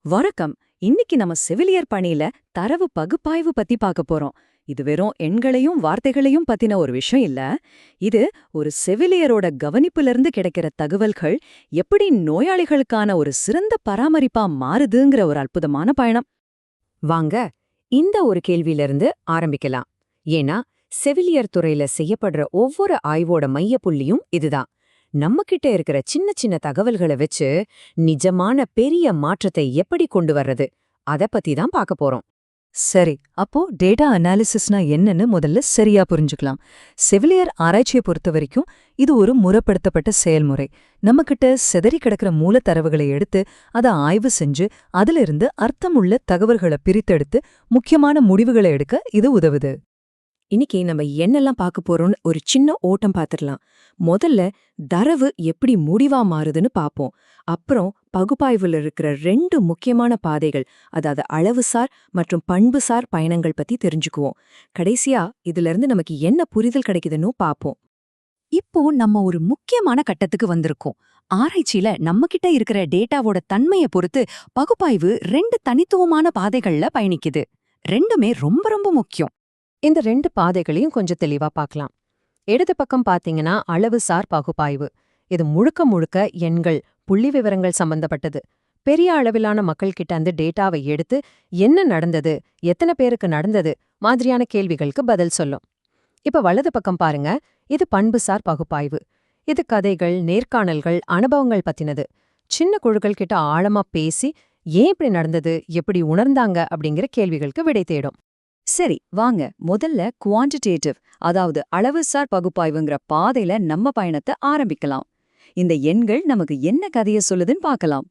வணக்கம். இன்னைக்கு நம்ம செவிலியர் பணியில தரவு பகுப்பாய்வு பத்தி பார்க்க போறோம். இது வெறும் எண்களையும் வார்த்தைகளையும் பத்தின ஒரு விஷயம் இல்ல. இது ஒரு செவிலியரோட கவனிப்புல இருந்து கிடைக்கிற தகவல்கள் எப்படி நோயாளிகளுக்கான ஒரு சிறந்த பராமரிப்பா மாறுதுங்கிற ஒரு அற்புதமான பயணம். வாங்க இந்த ஒரு கேள்வியிலிருந்து ஆரம்பிக்கலாம். ஏன்னா செவிலியர் துறையில செய்யப்படுற ஒவ்வொரு ஆய்வோட மையப்புள்ளியும் இதுதான். நம்ம கிட்ட இருக்கிற சின்ன சின்ன தகவல்களை வச்சு நிஜமான பெரிய மாற்றத்தை எப்படி கொண்டு வர்றது அத பத்தி தான் பார்க்க போறோம். சரி, அப்போ டேட்டா அனாலிசிஸ்னா என்னன்னு முதல்ல சரியா புரிஞ்சுக்கலாம். செவிலியர் ஆராய்ச்சியை பொறுத்த வரைக்கும் இது ஒரு முறைப்படுத்தப்பட்ட செயல்முறை. நம்மகிட்ட சிதறி கிடக்கிற மூலத்தரவுகளை எடுத்து அதை ஆய்வு செஞ்சு அதிலிருந்து அர்த்தமுள்ள தகவல்களை பிரித்தெடுத்து முக்கியமான முடிவுகளை எடுக்க இது உதவுது. இன்னைக்கு நம்ம என்னெல்லாம் பார்க்க போறோம்னு ஒரு சின்ன ஓட்டம் பார்த்துடலாம். முதல்ல தரவு எப்படி முடிவா மாறுதுன்னு பார்ப்போம். அப்புறம் பகுப்பாய்வுல இருக்கிற 2 முக்கியமான பாதைகள், அதாவது அளவுசார் மற்றும் பண்புசார் பயணங்கள் பத்தி தெரிஞ்சுக்குவோம். கடைசியா இதுல இருந்து நமக்கு என்ன புரிதல் கிடைக்குதுன்னு பார்ப்போம். இப்போ நம்ம ஒரு முக்கியமான கட்டத்துக்கு வந்திருக்கோம். ஆராய்ச்சியில நம்மகிட்ட இருக்கிற டேட்டாவோட தன்மையை பொறுத்து பகுப்பாய்வு 2 தனித்துவமான பாதைகள்ல பயணிக்குது. ரெண்டுமே ரொம்ப ரொம்ப முக்கியம். இந்த 2 பாதைகளையும் கொஞ்சம் தெளிவா பார்க்கலாம். இடது பக்கம் பாத்தீங்கன்னா அளவுசார் பகுப்பாய்வு. இது முழுக்க முழுக்க எண்கள், புள்ளி விவரங்கள் சம்பந்தப்பட்டது. பெரிய அளவிலான மக்கள் கிட்ட அந்த டேட்டாவை எடுத்து என்ன நடந்தது, எத்தனை பேருக்கு நடந்தது மாதிரியான கேள்விகளுக்கு பதில் சொல்லும். இப்ப வலது பக்கம் பாருங்க, இது பண்புசார் பகுப்பாய்வு. இது கதைகள், நேர்காணல்கள், அனுபவங்கள் பத்தினது. சின்ன குழுக்கள் கிட்ட ஆழமா பேசி ஏன் இப்படி நடந்தது, எப்படி உணர்ந்தாங்க அப்படிங்கிற கேள்விகளுக்கு விடை தேடும். சரி, வாங்க முதல்ல குவான்டிடேட்டிவ், அதாவது அளவுசார் பகுப்பாய்வுங்கிற பாதையில நம்ம பயணத்தை ஆரம்பிக்கலாம். இந்த எண்கள் நமக்கு என்ன கதைய சொல்லுதுன்னு பார்க்கலாம்.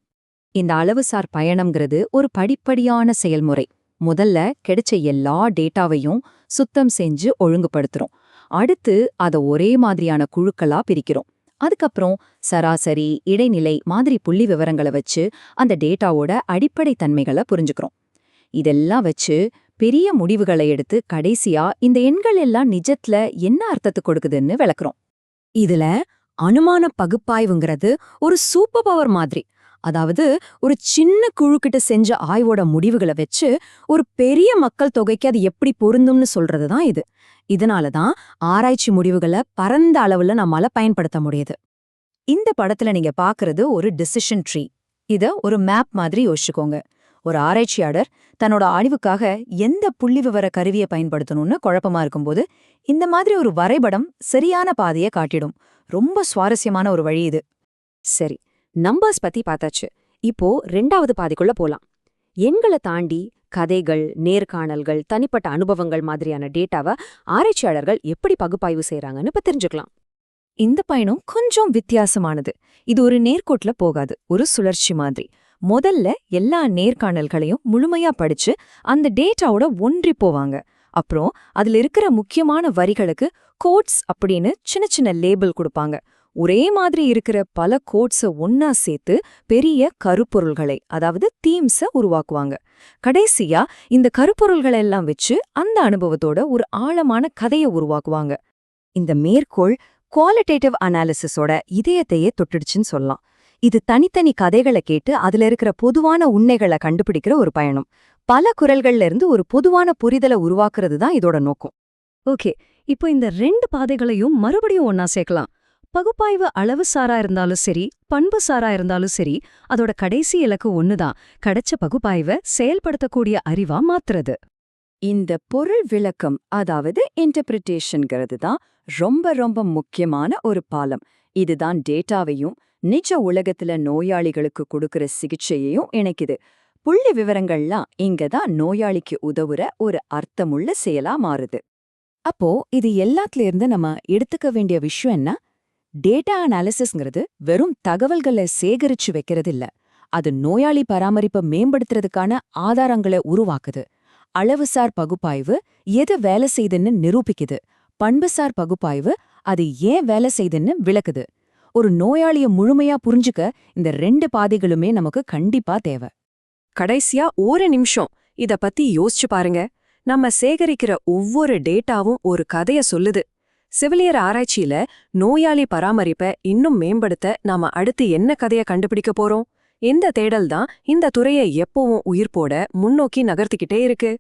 இந்த அளவுசார் பயணம்ங்கிறது ஒரு படிப்படியான செயல்முறை. முதல்ல கிடைச்ச எல்லா டேட்டாவையும் சுத்தம் செஞ்சு ஒழுங்குபடுத்துறோம். அடுத்து அதை ஒரே மாதிரியான குழுக்களா பிரிக்கிறோம். அதுக்கப்புறம் சராசரி, இடைநிலை மாதிரி புள்ளி விவரங்களை வச்சு அந்த டேட்டாவோட அடிப்படை தன்மைகளை புரிஞ்சுக்கிறோம். இதெல்லாம் வச்சு பெரிய முடிவுகளை எடுத்து கடைசியா இந்த எண்கள் எல்லாம் நிஜத்துல என்ன அர்த்தத்தை கொடுக்குதுன்னு விளக்குறோம். இதுல அனுமான பகுப்பாய்வுங்கிறது ஒரு சூப்பர் பவர் மாதிரி. அதாவது ஒரு சின்ன குழுக்கிட்ட செஞ்ச ஆய்வோட முடிவுகளை வச்சு ஒரு பெரிய மக்கள் தொகைக்கு அது எப்படி பொருந்தும்னு சொல்றதுதான் இது. இதனாலதான் ஆராய்ச்சி முடிவுகளை பரந்த அளவுல நம்மால பயன்படுத்த முடியுது. இந்த படத்துல நீங்க பாக்குறது ஒரு டிசிஷன் ட்ரீ. இத ஒரு மேப் மாதிரி யோசிச்சுக்கோங்க. ஒரு ஆராய்ச்சியாளர் தன்னோட ஆய்வுக்காக எந்த புள்ளிவிவர கருவியை பயன்படுத்தணும்னு குழப்பமா இருக்கும்போது இந்த மாதிரி ஒரு வரைபடம் சரியான பாதையை காட்டிடும். ரொம்ப சுவாரஸ்யமான ஒரு வழி இது. சரி, நம்பர்ஸ் பத்தி பார்த்தாச்சு. இப்போ 2வது பாதைக்குள்ள போலாம். எண்களை தாண்டி கதைகள், நேர்காணல்கள், தனிப்பட்ட அனுபவங்கள் மாதிரியான டேட்டாவை ஆராய்ச்சியாளர்கள் எப்படி பகுப்பாய்வு செய்யறாங்கன்னு இப்ப தெரிஞ்சுக்கலாம். இந்த பயணம் கொஞ்சம் வித்தியாசமானது. இது ஒரு நேர்கோட்ல போகாது, ஒரு சுழற்சி மாதிரி. முதல்ல எல்லா நேர்காணல்களையும் முழுமையா படிச்சு அந்த டேட்டாவோட ஒன்றி போவாங்க. அப்புறம் அதுல இருக்கிற முக்கியமான வரிகளுக்கு கோட்ஸ் அப்படின்னு சின்ன சின்ன லேபிள் கொடுப்பாங்க. ஒரே மாதிரி இருக்கிற பல கோட்ஸை ஒன்னா சேர்த்து பெரிய கருப்பொருள்களை, அதாவது தீம்ஸை உருவாக்குவாங்க. கடைசியா இந்த கருப்பொருள்களை எல்லாம் வச்சு அந்த அனுபவத்தோட ஒரு ஆழமான கதையை உருவாக்குவாங்க. இந்த மேற்கோள் குவாலிட்டேட்டிவ் அனாலிசிஸோட இதயத்தையே தொட்டுடுச்சுன்னு சொல்லலாம். இது தனித்தனி கதைகளை கேட்டு அதுல இருக்கிற பொதுவான உண்மைகளை கண்டுபிடிக்கிற ஒரு பயணம். பல குரல்கள்ல இருந்து ஒரு பொதுவான புரிதலை உருவாக்குறது தான் இதோட நோக்கம். ஓகே, இப்போ இந்த 2 பாதைகளையும் மறுபடியும் ஒன்னா சேர்க்கலாம். பகுப்பாய்வு அளவுசாரா இருந்தாலும் சரி, பண்புசாரா இருந்தாலும் சரி, அதோட கடைசி இலக்கு ஒண்ணுதான்: கிடைச்ச பகுப்பாய்வை செயல்படுத்தக்கூடிய அறிவா மாத்துறது. இந்த பொருள் விளக்கம், அதாவது இன்டர்பிரிட்டேஷன்ங்கிறது தான் ரொம்ப ரொம்ப முக்கியமான ஒரு பாலம். இதுதான் டேட்டாவையும் நிஜ உலகத்துல நோயாளிகளுக்கு கொடுக்கிற சிகிச்சையையும் இணைக்குது. புள்ளி விவரங்கள்லாம் இங்கதான் நோயாளிக்கு உதவுற ஒரு அர்த்தமுள்ள செயலா மாறுது. அப்போ இது எல்லாத்துல இருந்து நம்ம எடுத்துக்க வேண்டிய விஷயம் என்ன? டேட்டா அனாலிசிஸ்ங்கிறது வெறும் தகவல்களை சேகரிச்சு வைக்கிறது இல்ல. அது நோயாளி பராமரிப்பை மேம்படுத்துறதுக்கான ஆதாரங்களை உருவாக்குது. அளவுசார் பகுப்பாய்வு எது வேலை செய்துன்னு நிரூபிக்குது. பண்புசார் பகுப்பாய்வு அது ஏன் வேலை செய்துன்னு விளக்குது. ஒரு நோயாளிய முழுமையா புரிஞ்சுக்க இந்த 2 பாதைகளுமே நமக்கு கண்டிப்பா தேவை. கடைசியா ஒரு நிமிஷம் இத பத்தி யோசிச்சு பாருங்க. நம்ம சேகரிக்கிற ஒவ்வொரு டேட்டாவும் ஒரு கதைய சொல்லுது. செவிலியர் ஆராய்ச்சியில நோயாளி பராமரிப்பை இன்னும் மேம்படுத்த நாம அடுத்து என்ன கதைய கண்டுபிடிக்க போறோம்? இந்த தேடல் தான் இந்த துறையை எப்பவும் உயிர்ப்போட முன்னோக்கி நகர்த்திக்கிட்டே இருக்கு.